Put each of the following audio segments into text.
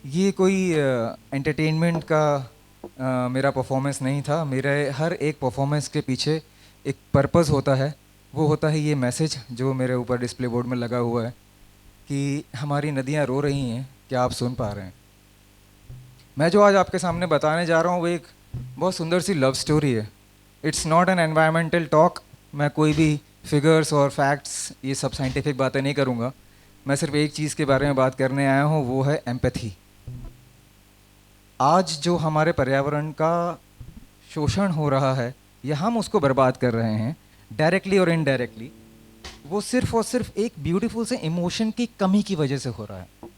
ये कोई एंटरटेनमेंट का मेरा परफॉर्मेंस नहीं था। मेरे हर एक परफॉर्मेंस के पीछे एक पर्पस होता है। वो होता है ये मैसेज जो मेरे ऊपर डिस्प्ले बोर्ड में लगा हुआ है कि हमारी नदियाँ रो रही हैं, क्या आप सुन पा रहे हैं। मैं जो आज आपके सामने बताने जा रहा हूँ वो एक बहुत सुंदर सी लव स्टोरी है। It's not an environmental talk. मैं कोई भी फिगर्स और फैक्ट्स ये सब साइंटिफिक बातें नहीं करूँगा। मैं सिर्फ एक चीज़ के बारे में बात करने आया हूँ, वो है एम्पैथी। आज जो हमारे पर्यावरण का शोषण हो रहा है या हम उसको बर्बाद कर रहे हैं डायरेक्टली और इनडायरेक्टली, वो सिर्फ और सिर्फ एक ब्यूटीफुल से इमोशन की कमी की वजह से हो रहा है।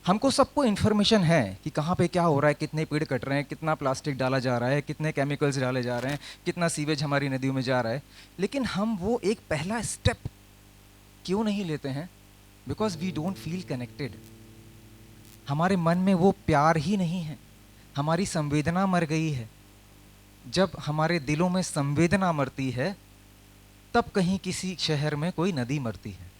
हमको सबको इन्फॉर्मेशन है कि कहाँ पे क्या हो रहा है, कितने पेड़ कट रहे हैं, कितना प्लास्टिक डाला जा रहा है, कितने केमिकल्स डाले जा रहे हैं, कितना सीवेज हमारी नदियों में जा रहा है, लेकिन हम वो एक पहला स्टेप क्यों नहीं लेते हैं? Because we don't feel connected. हमारे मन में वो प्यार ही नहीं है, हमारी संवेदना मर गई है। जब हमारे दिलों में संवेदना मरती है तब कहीं किसी शहर में कोई नदी मरती है।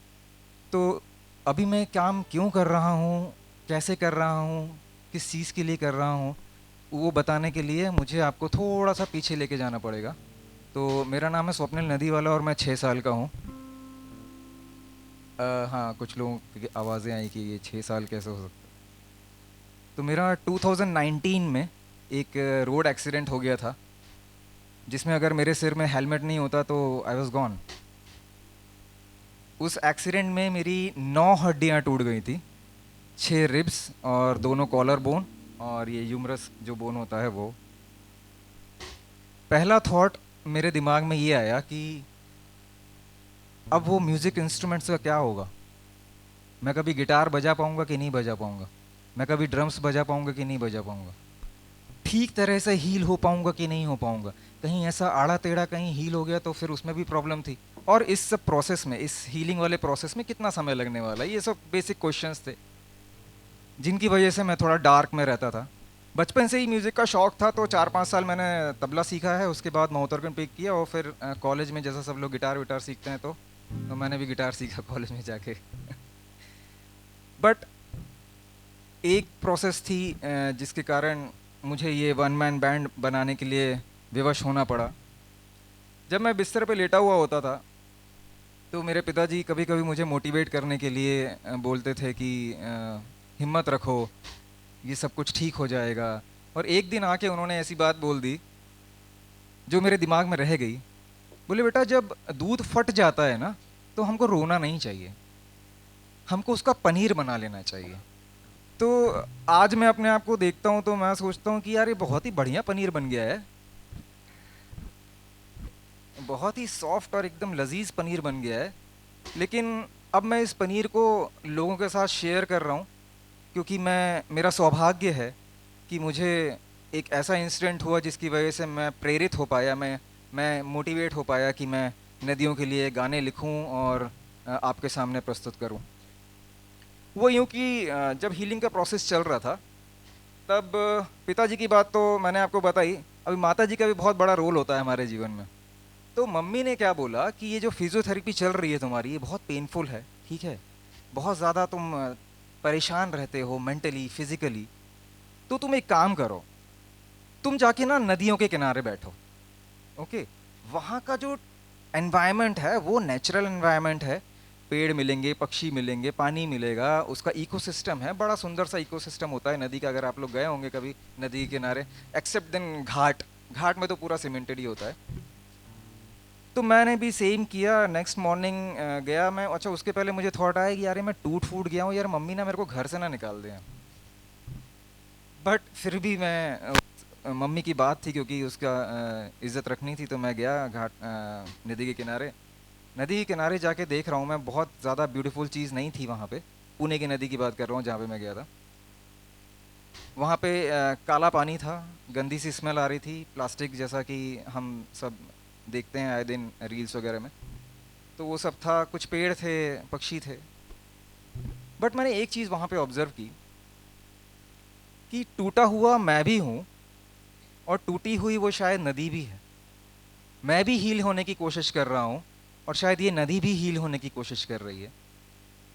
तो अभी मैं काम क्यों कर रहा हूँ, कैसे कर रहा हूँ, किस चीज़ के लिए कर रहा हूँ, वो बताने के लिए मुझे आपको थोड़ा सा पीछे लेके जाना पड़ेगा। तो मेरा नाम है स्वप्निल नदीवाला और मैं 6 साल का हूँ। हाँ, कुछ लोगों की आवाज़ें आई कि ये 6 साल कैसे हो सकता है। तो मेरा 2019 में एक रोड एक्सीडेंट हो गया था, जिसमें अगर मेरे सिर में हेलमेट नहीं होता तो आई वॉज गॉन। उस एक्सीडेंट में मेरी 9 हड्डियाँ टूट गई थी, 6 रिब्स और दोनों कॉलर बोन और ये यूमरस जो बोन होता है वो। पहला थॉट मेरे दिमाग में ये आया कि अब वो म्यूज़िक इंस्ट्रूमेंट्स का क्या होगा। मैं कभी गिटार बजा पाऊँगा कि नहीं बजा पाऊँगा, मैं कभी ड्रम्स बजा पाऊँगा कि नहीं बजा पाऊँगा, ठीक तरह से हील हो पाऊँगा कि नहीं हो पाऊँगा, कहीं ऐसा आड़ा टेढ़ा कहीं हील हो गया तो फिर उसमें भी प्रॉब्लम थी। और इस सब प्रोसेस में, इस हीलिंग वाले प्रोसेस में कितना समय लगने वाला है, ये सब बेसिक क्वेश्चंस थे जिनकी वजह से मैं थोड़ा डार्क में रहता था। बचपन से ही म्यूज़िक का शौक था, तो 4-5 साल मैंने तबला सीखा है। उसके बाद मौतरकन पिक किया और फिर कॉलेज में जैसा सब लोग गिटार विटार सीखते हैं तो मैंने भी गिटार सीखा कॉलेज में जाके। बट एक प्रोसेस थी जिसके कारण मुझे ये वन मैन बैंड बनाने के लिए विवश होना पड़ा। जब मैं बिस्तर पे लेटा हुआ होता था तो मेरे पिताजी कभी कभी मुझे मोटिवेट करने के लिए बोलते थे कि हिम्मत रखो, ये सब कुछ ठीक हो जाएगा। और एक दिन आके उन्होंने ऐसी बात बोल दी जो मेरे दिमाग में रह गई। बोले, बेटा जब दूध फट जाता है ना तो हमको रोना नहीं चाहिए, हमको उसका पनीर बना लेना चाहिए। तो आज मैं अपने आप को देखता हूँ तो मैं सोचता हूँ कि यार ये बहुत ही बढ़िया पनीर बन गया है, बहुत ही सॉफ्ट और एकदम लजीज पनीर बन गया है। लेकिन अब मैं इस पनीर को लोगों के साथ शेयर कर रहा हूँ क्योंकि मेरा सौभाग्य है कि मुझे एक ऐसा इंसिडेंट हुआ जिसकी वजह से मैं प्रेरित हो पाया, मैं मोटिवेट हो पाया कि मैं नदियों के लिए गाने लिखूं और आपके सामने प्रस्तुत करूं। वो यूँ कि जब हीलिंग का प्रोसेस चल रहा था तब पिताजी की बात तो मैंने आपको बताई, अभी माता जी का भी बहुत बड़ा रोल होता है हमारे जीवन में। तो मम्मी ने क्या बोला कि ये जो फिजियोथेरेपी चल रही है तुम्हारी, ये बहुत पेनफुल है, ठीक है, बहुत ज़्यादा तुम परेशान रहते हो मेंटली फिजिकली, तो तुम एक काम करो, तुम जाके ना नदियों के किनारे बैठो। ओके, वहाँ का जो एनवायरनमेंट है वो नेचुरल एनवायरनमेंट है, पेड़ मिलेंगे, पक्षी मिलेंगे, पानी मिलेगा, उसका इकोसिस्टम है, बड़ा सुंदर सा इकोसिस्टम होता है नदी का। अगर आप लोग गए होंगे कभी नदी के किनारे, एक्सेप्ट देन घाट, घाट में तो पूरा सीमेंटेड ही होता है। तो मैंने भी सेम किया। नेक्स्ट मॉर्निंग गया मैं। अच्छा, उसके पहले मुझे थॉट आया कि यार ये मैं टूट फूट गया हूँ यार, मम्मी ना मेरे को घर से ना निकाल दें। बट फिर भी मैं मम्मी की बात थी, क्योंकि उसका इज्जत रखनी थी, तो मैं गया घाट नदी के किनारे। नदी के किनारे जाके देख रहा हूँ मैं, बहुत ज़्यादा ब्यूटीफुल चीज़ नहीं थी वहाँ पे। पुणे की नदी की बात कर रहा हूँ जहाँ पे मैं गया था। वहाँ पे काला पानी था, गंदी सी स्मेल आ रही थी, प्लास्टिक जैसा कि हम सब देखते हैं आए दिन रील्स वगैरह में। तो वो सब था, कुछ पेड़ थे, पक्षी थे। बट मैंने एक चीज़ वहाँ पे ऑब्ज़र्व की कि टूटा हुआ मैं भी हूँ और टूटी हुई वो शायद नदी भी है। मैं भी हील होने की कोशिश कर रहा हूँ और शायद ये नदी भी हील होने की कोशिश कर रही है।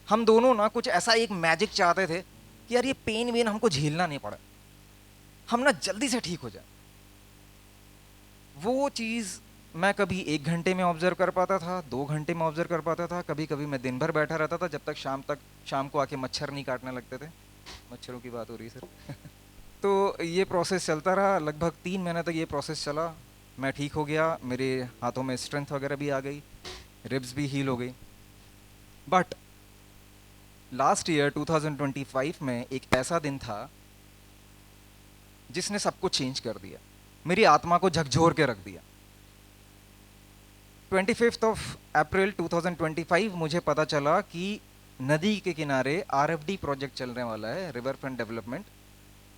हम दोनों ना कुछ ऐसा एक मैजिक चाहते थे कि यार ये पेन वेन हमको झेलना नहीं पड़ा, हम ना जल्दी से ठीक हो जाए। वो चीज़ मैं कभी 1 घंटे में ऑब्जर्व कर पाता था, 2 घंटे में ऑब्जर्व कर पाता था, कभी कभी मैं दिन भर बैठा रहता था, जब तक शाम को आके मच्छर नहीं काटने लगते थे। मच्छरों की बात हो रही है सर। तो ये प्रोसेस चलता रहा, लगभग 3 महीने तक ये प्रोसेस चला। मैं ठीक हो गया, मेरे हाथों में स्ट्रेंथ वगैरह भी आ गई, रिब्स भी हील हो गई। बट लास्ट ईयर 2025 में एक ऐसा दिन था जिसने सब कुछ चेंज कर दिया, मेरी आत्मा को झकझोर के रख दिया। 25 अप्रैल 2025 मुझे पता चला कि नदी के किनारे आरएफडी प्रोजेक्ट चलने वाला है, रिवर फ्रंट डेवलपमेंट,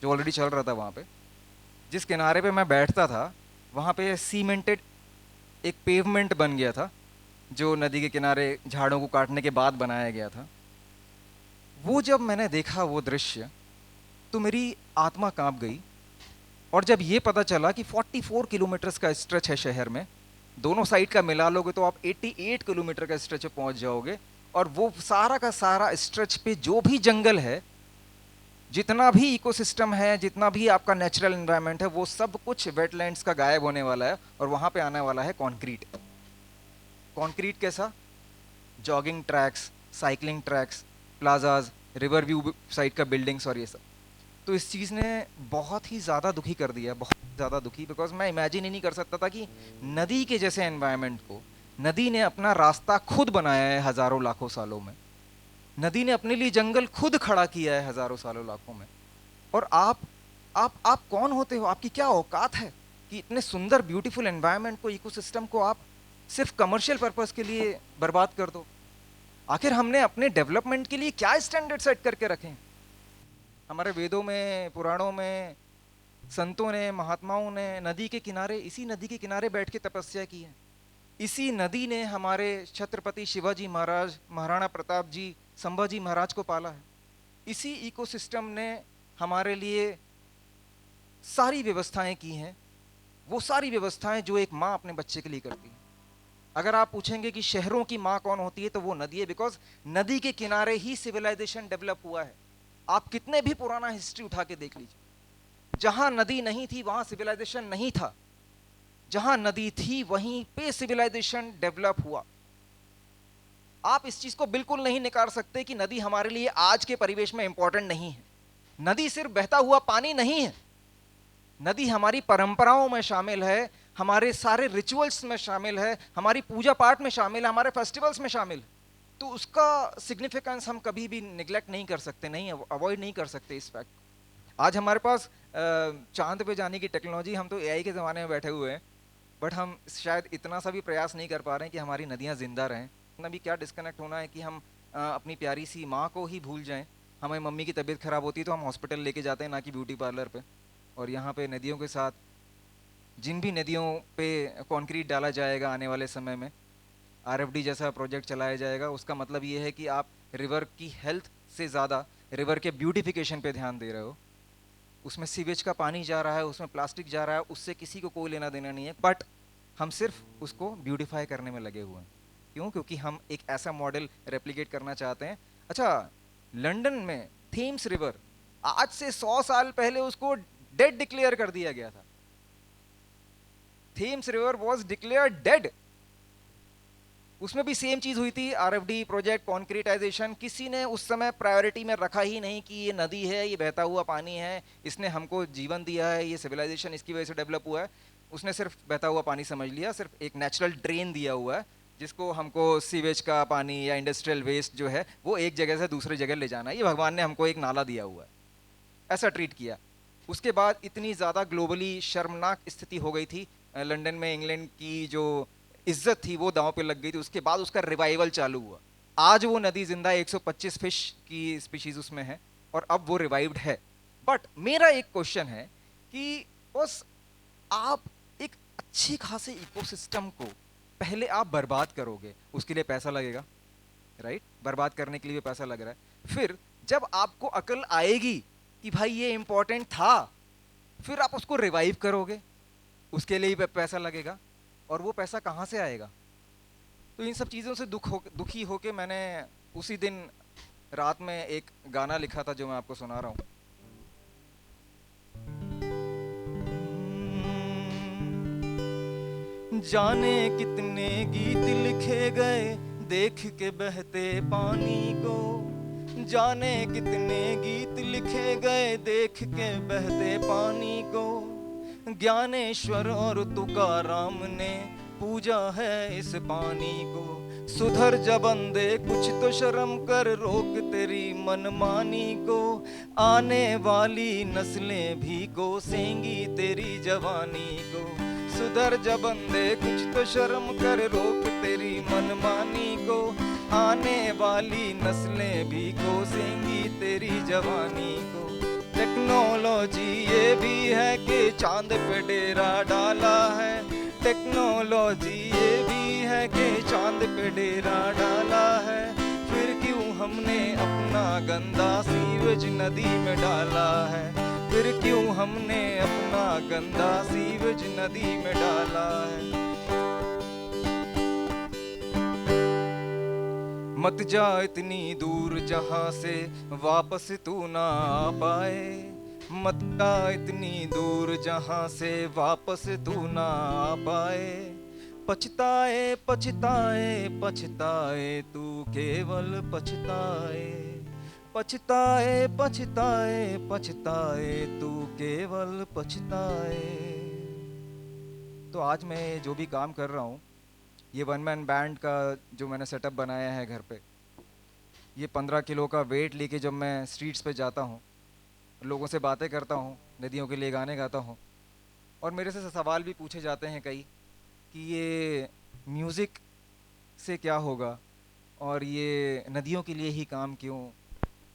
जो ऑलरेडी चल रहा था वहाँ पे। जिस किनारे पे मैं बैठता था वहाँ पे सीमेंटेड एक पेवमेंट बन गया था, जो नदी के किनारे झाड़ों को काटने के बाद बनाया गया था। वो जब मैंने देखा वो दृश्य, तो मेरी आत्मा कांप गई। और जब ये पता चला कि 44 किलोमीटर्स का स्ट्रेच है शहर में, दोनों साइड का मिला लोगे तो आप 88 किलोमीटर का स्ट्रेच पे पहुंच जाओगे। और वो सारा का सारा स्ट्रेच पे जो भी जंगल है, जितना भी इकोसिस्टम है, जितना भी आपका नेचुरल एनवायरनमेंट है, वो सब कुछ वेटलैंड्स का गायब होने वाला है और वहां पे आने वाला है कंक्रीट। कंक्रीट कैसा? Jogging tracks, cycling tracks, plazas, river view side का बिल्डिंग्स और ये सब। तो इस चीज़ ने बहुत ही ज़्यादा दुखी कर दिया, बहुत ज़्यादा दुखी, बिकॉज मैं इमेजिन ही नहीं कर सकता था कि नदी के जैसे एनवायरनमेंट को, नदी ने अपना रास्ता खुद बनाया है हज़ारों लाखों सालों में, नदी ने अपने लिए जंगल खुद खड़ा किया है हज़ारों सालों लाखों में। और आप कौन होते हो, आपकी क्या औकात है कि इतने सुंदर ब्यूटीफुल एनवायरनमेंट को, इकोसिस्टम को आप सिर्फ कमर्शियल पर्पस के लिए बर्बाद कर दो। आखिर हमने अपने डेवलपमेंट के लिए क्या स्टैंडर्ड सेट करके रखे हैं? हमारे वेदों में, पुराणों में, संतों ने, महात्माओं ने नदी के किनारे, इसी नदी के किनारे बैठ के तपस्या की है। इसी नदी ने हमारे छत्रपति शिवाजी महाराज, महाराणा प्रताप जी, संभाजी महाराज को पाला है। इसी इकोसिस्टम ने हमारे लिए सारी व्यवस्थाएं की हैं, वो सारी व्यवस्थाएं जो एक माँ अपने बच्चे के लिए करती है। अगर आप पूछेंगे कि शहरों की माँ कौन होती है, तो वो नदी है, बिकॉज नदी के किनारे ही सिविलाइजेशन डेवलप हुआ है। आप कितने भी पुराना हिस्ट्री उठा के देख लीजिए, जहां नदी नहीं थी वहां सिविलाइजेशन नहीं था, जहां नदी थी वहीं पे सिविलाइजेशन डेवलप हुआ। आप इस चीज को बिल्कुल नहीं निकाल सकते कि नदी हमारे लिए आज के परिवेश में इंपॉर्टेंट नहीं है। नदी सिर्फ बहता हुआ पानी नहीं है, नदी हमारी परंपराओं में शामिल है, हमारे सारे रिचुअल्स में शामिल है, हमारी पूजा पाठ में शामिल है, हमारे फेस्टिवल्स में शामिल है। तो उसका सिग्निफिकेंस हम कभी भी निगलेक्ट नहीं कर सकते, नहीं अवॉइड नहीं कर सकते इस फैक्ट। आज हमारे पास चांद पे जाने की टेक्नोलॉजी, हम तो एआई के ज़माने में बैठे हुए हैं, बट हम शायद इतना सा भी प्रयास नहीं कर पा रहे हैं कि हमारी नदियाँ जिंदा रहें। इतना भी क्या डिस्कनेक्ट होना है कि हम अपनी प्यारी सी माँ को ही भूल जाएं। हमें मम्मी की तबीयत खराब होती है तो हम हॉस्पिटल लेके जाते हैं, ना कि ब्यूटी पार्लर पे। और यहाँ पे नदियों के साथ, जिन भी नदियों पे कंक्रीट डाला जाएगा आने वाले समय में, आरएफडी जैसा प्रोजेक्ट चलाया जाएगा, उसका मतलब ये है कि आप रिवर की हेल्थ से ज़्यादा रिवर के ब्यूटिफिकेशन पे ध्यान दे रहे हो। उसमें सीवेज का पानी जा रहा है, उसमें प्लास्टिक जा रहा है, उससे किसी को कोई लेना देना नहीं है, बट हम सिर्फ उसको ब्यूटिफाई करने में लगे हुए हैं। क्यों? क्योंकि हम एक ऐसा मॉडल रेप्लिकेट करना चाहते हैं। अच्छा, लंदन में थेम्स रिवर आज से 100 साल पहले उसको डेड डिक्लेयर कर दिया गया था। Thames river was declare dead. उसमें भी सेम चीज हुई थी, आरएफडी प्रोजेक्ट, कॉन्क्रीटाइजेशन। किसी ने उस समय प्रायोरिटी में रखा ही नहीं कि ये नदी है, ये बहता हुआ पानी है, इसने हमको जीवन दिया है, ये सिविलाइजेशन इसकी वजह से डेवलप हुआ है। उसने सिर्फ बहता हुआ पानी समझ लिया, सिर्फ एक नेचुरल ड्रेन दिया हुआ है जिसको हमको सीवेज का पानी या इंडस्ट्रियल वेस्ट जो है वो एक जगह से दूसरी जगह ले जाना है, ये भगवान ने हमको एक नाला दिया हुआ है, ऐसा ट्रीट किया। उसके बाद इतनी ज़्यादा ग्लोबली शर्मनाक स्थिति हो गई थी, लंदन में इंग्लैंड की जो इज्जत थी वो दांव पे लग गई थी। उसके बाद उसका रिवाइवल चालू हुआ, आज वो नदी जिंदा है, 125 फिश की स्पीशीज उसमें है और अब वो रिवाइव्ड है। बट मेरा एक क्वेश्चन है कि बस आप एक अच्छी खासे इकोसिस्टम को पहले आप बर्बाद करोगे, उसके लिए पैसा लगेगा, राइट? बर्बाद करने के लिए भी पैसा लग रहा है। फिर जब आपको अकल आएगी कि भाई ये इंपॉर्टेंट था, फिर आप उसको रिवाइव करोगे, उसके लिए भी पैसा लगेगा, और वो पैसा कहाँ से आएगा? तो इन सब चीज़ों से दुखी होके मैंने उसी दिन रात में एक गाना लिखा था जो मैं आपको सुना रहा हूँ। जाने कितने गीत लिखे गए देख के बहते पानी को, जाने कितने गीत लिखे गए देख के बहते पानी को, ज्ञानेश्वर और तुकाराम ने पूजा है इस पानी को। सुधर जा बंदे कुछ तो शर्म कर, रोक तेरी मनमानी को, आने वाली नस्लें भी कोसेंगी तेरी जवानी को। सुधर जा बंदे कुछ तो शर्म कर, रोक तेरी मनमानी को, आने वाली नस्लें भी कोसेंगी तेरी जवानी को। टेक्नोलॉजी ये भी है कि चांद पे डेरा डाला है, टेक्नोलॉजी ये भी है कि चांद पे डेरा डाला है, फिर क्यों हमने अपना गंदा सीवेज नदी में डाला है, फिर क्यों हमने अपना गंदा सीवेज नदी में डाला है। मत जा इतनी दूर जहां से वापस तू ना आ पाए, मत जा इतनी दूर जहां से वापस तू ना आ पाए। पछताए पछताए पछताए तू केवल पछताए, पछताए पछताए पछताए तू केवल पछताए। तो आज मैं जो भी काम कर रहा हूँ, ये वन मैन बैंड का जो मैंने सेटअप बनाया है घर पे, ये 15 किलो का वेट लेके जब मैं स्ट्रीट्स पे जाता हूँ, लोगों से बातें करता हूँ, नदियों के लिए गाने गाता हूँ, और मेरे से सवाल भी पूछे जाते हैं कई कि ये म्यूज़िक से क्या होगा, और ये नदियों के लिए ही काम क्यों,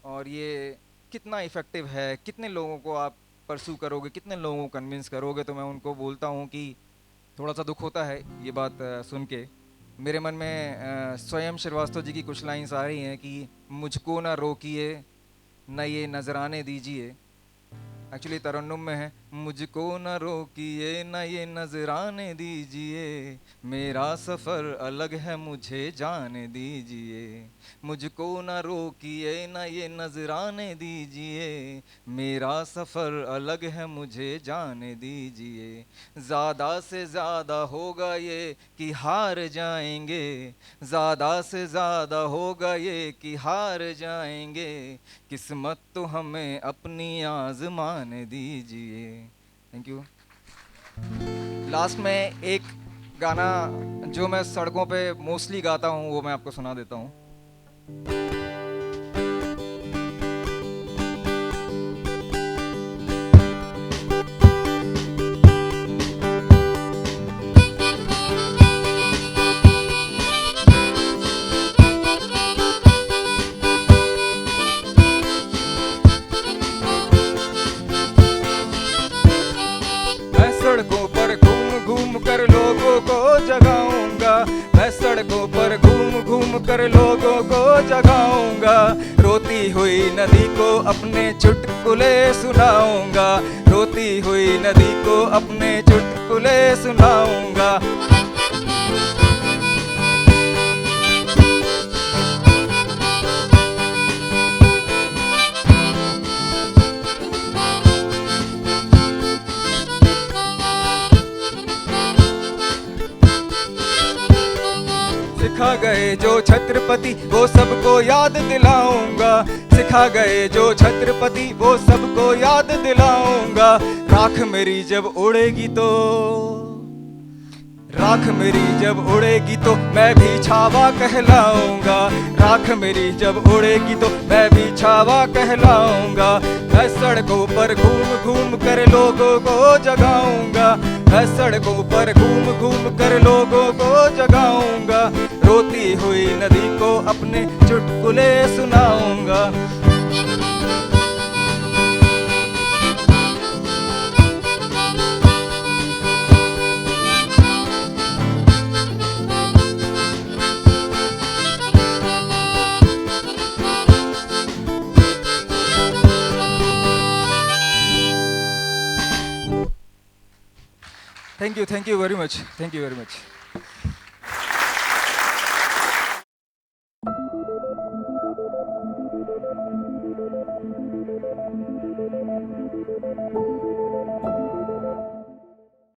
और ये कितना इफ़ेक्टिव है, कितने लोगों को आप परसू करोगे, कितने लोगों को कन्विंस करोगे। तो मैं उनको बोलता हूँ कि थोड़ा सा दुख होता है ये बात सुन के। मेरे मन में स्वयं श्रीवास्तव जी की कुछ लाइन्स आ रही हैं कि मुझको ना रोकिए न ये नजराने दीजिए, एक्चुअली तरन्नुम में है, मुझको न रोकिए न ये नजराने दीजिए, मेरा सफ़र अलग है मुझे जाने दीजिए, मुझको न रोकिए न ये नजराने दीजिए, मेरा सफ़र अलग है मुझे जाने दीजिए। ज़्यादा से ज़्यादा होगा ये कि हार जाएंगे, ज़्यादा से ज़्यादा होगा ये कि हार जाएंगे, किस्मत तो हमें अपनी आज़माने दीजिए। Thank you. लास्ट में एक गाना जो मैं सड़कों पे मोस्टली गाता हूँ वो मैं आपको सुना देता हूँ। सड़कों पर घूम घूम कर लोगों को जगाऊंगा, मैं सड़कों पर घूम घूम कर लोगों को जगाऊंगा, रोती हुई नदी को अपने चुटकुले सुनाऊंगा, रोती हुई नदी को अपने चुटकुले सुनाऊंगा। सिखा गए जो छत्रपति वो सबको याद दिलाऊंगा, सिखा गए जो छत्रपति वो सबको याद दिलाऊंगा, राख मेरी जब उड़ेगी तो राख मेरी जब उड़ेगी तो मैं भी छावा कहलाऊंगा, राख मेरी जब उड़ेगी तो मैं भी छावा कहलाऊंगा। मैं सड़कों पर घूम घूम कर लोगों को जगाऊंगा, मैं सड़कों पर घूम घूम कर लोगों को जगाऊंगा। रोती हुई नदी को अपने चुटकुले सुनाऊंगा। Thank you very much, thank you very much.